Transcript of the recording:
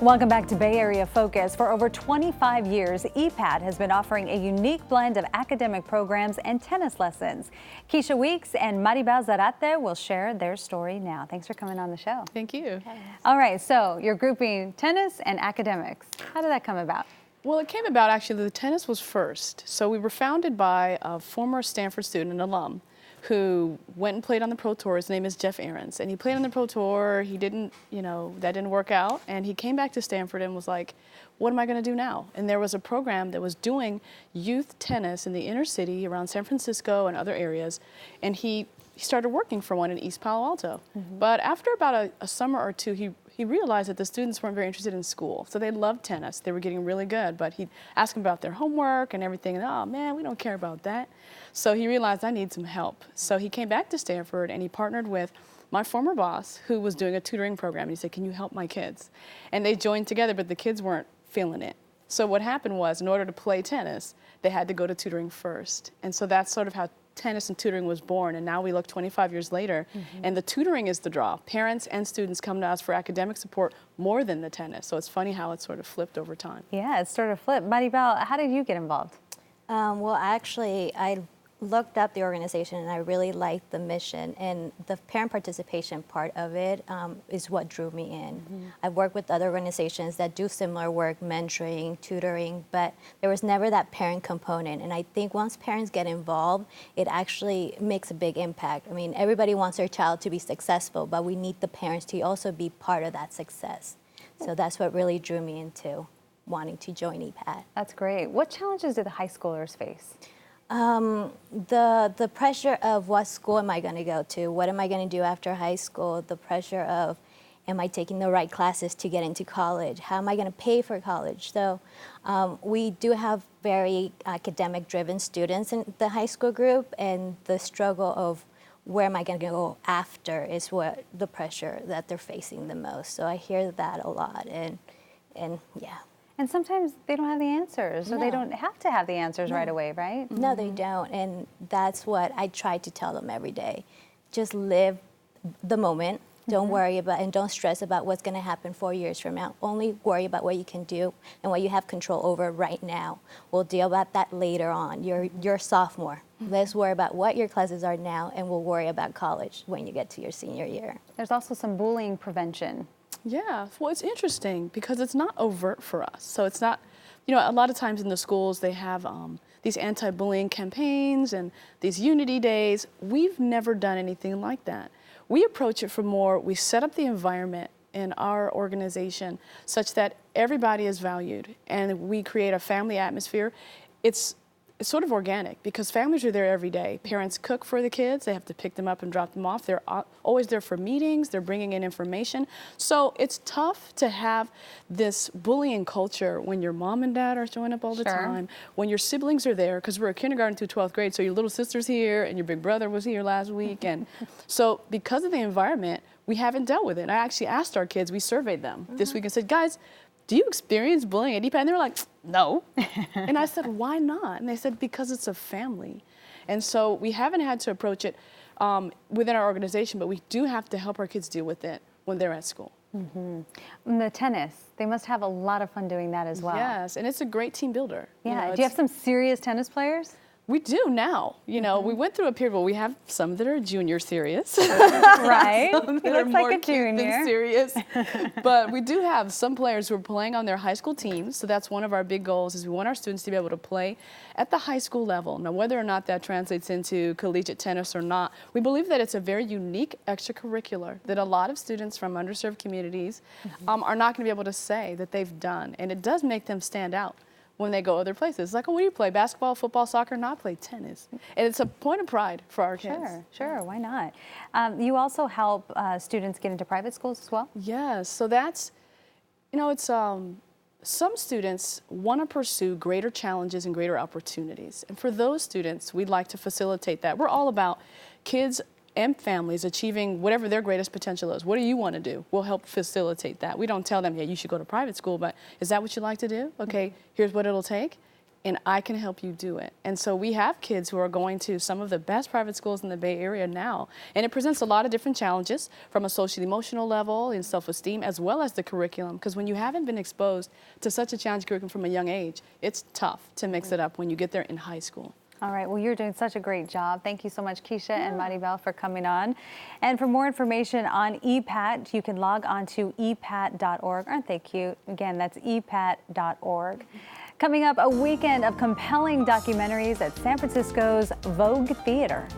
Welcome back to Bay Area Focus. For over 25 years, EPATT has been offering a unique blend of academic programs and tennis lessons. Kesha Weeks and Maribel Zarate will share their story now. Thanks for coming on the show. Thank you. All right, so you're grouping tennis and academics. How did that come about? Well, it came about actually, the tennis was first. So we were founded by a former Stanford student, an alum, who went and played on the Pro Tour. His name is Jeff Ahrens. And he played on the Pro Tour. He didn't, that didn't work out. And he came back to Stanford and was like, what am I going to do now? And there was a program that was doing youth tennis in the inner city around San Francisco and other areas. And he started working for one in East Palo Alto. But after about a summer or two, he realized that the students weren't very interested in school. So they loved tennis. They were getting really good, but he'd ask them about their homework and everything, and oh man, we don't care about that. So he realized, I need some help. So he came back to Stanford and he partnered with my former boss, who was doing a tutoring program. And he said, can you help my kids? And they joined together, but the kids weren't feeling it. So what happened was, in order to play tennis, they had to go to tutoring first. And so that's sort of how tennis and tutoring was born, and now we look 25 years later, and the tutoring is the draw. Parents and students come to us for academic support more than the tennis, so it's funny how it sort of flipped over time. Yeah, it sort of flipped. Maribel, how did you get involved? Well, actually, I looked up the organization and I really liked the mission, and the parent participation part of it is what drew me in. I've worked with other organizations that do similar work, mentoring, tutoring, but there was never that parent component. And I think once parents get involved, it actually makes a big impact. I mean, everybody wants their child to be successful, but we need the parents to also be part of that success. So that's what really drew me into wanting to join EPATT. That's great. What challenges did the high schoolers face? The pressure of what school am I going to go to? What am I going to do after high school? The pressure of, am I taking the right classes to get into college? How am I going to pay for college? So we do have very academic-driven students in the high school group, and the struggle of where am I going to go after is what the pressure that they're facing the most. So I hear that a lot, and yeah. And sometimes they don't have the answers, or they don't have to have the answers right away, right? No, they don't, and that's what I try to tell them every day. Just live the moment. Don't worry about, and don't stress about what's going to happen 4 years from now. Only worry about what you can do and what you have control over right now. We'll deal about that later on. You're a sophomore. Let's worry about what your classes are now, and we'll worry about college when you get to your senior year. There's also some bullying prevention. Yeah, well, it's interesting because it's not overt for us. So it's not, a lot of times in the schools they have these anti-bullying campaigns and these unity days. We've never done anything like that. We approach it from more, we set up the environment in our organization such that everybody is valued, and we create a family atmosphere. It's sort of organic because families are there every day. Parents cook for the kids. They have to pick them up and drop them off. They're always there for meetings. They're bringing in information. So it's tough to have this bullying culture when your mom and dad are showing up all the time, when your siblings are there, because we're a kindergarten through 12th grade, so your little sister's here and your big brother was here last week. And so because of the environment, we haven't dealt with it. I actually asked our kids, we surveyed them this week and said, guys, do you experience bullying at EPATT? And they were like, no. And I said, why not? And they said, because it's a family. And so we haven't had to approach it within our organization, but we do have to help our kids deal with it when they're at school. And the tennis, they must have a lot of fun doing that as well. Yes, and it's a great team builder. Yeah, do you have some serious tennis players? We do now. We went through a period where we have some that are junior serious. Right. Some that He are looks more like a junior. than serious. But we do have some players who are playing on their high school teams. So that's one of our big goals, is we want our students to be able to play at the high school level. Now, whether or not that translates into collegiate tennis or not, we believe that it's a very unique extracurricular that a lot of students from underserved communities are not going to be able to say that they've done. And it does make them stand out when they go other places. It's like, oh, what do you play? Basketball, football, soccer? No, I play tennis. And it's a point of pride for our kids. Sure, why not? You also help students get into private schools as well? Yes, so that's, it's, some students want to pursue greater challenges and greater opportunities. And for those students, we'd like to facilitate that. We're all about kids and families achieving whatever their greatest potential is. What do you want to do? We'll help facilitate that. We don't tell them, yeah, you should go to private school, but is that what you like to do? Okay, here's what it'll take. and I can help you do it. And so we have kids who are going to some of the best private schools in the Bay Area now. And it presents a lot of different challenges from a social emotional level and self-esteem, as well as the curriculum. Because when you haven't been exposed to such a challenging curriculum from a young age, it's tough to mix it up when you get there in high school. All right, well, you're doing such a great job. Thank you so much, Kesha and Maribel, for coming on. And for more information on EPATT, you can log on to epatt.org. Aren't they cute? Again, that's epatt.org. Coming up, a weekend of compelling documentaries at San Francisco's Vogue Theater.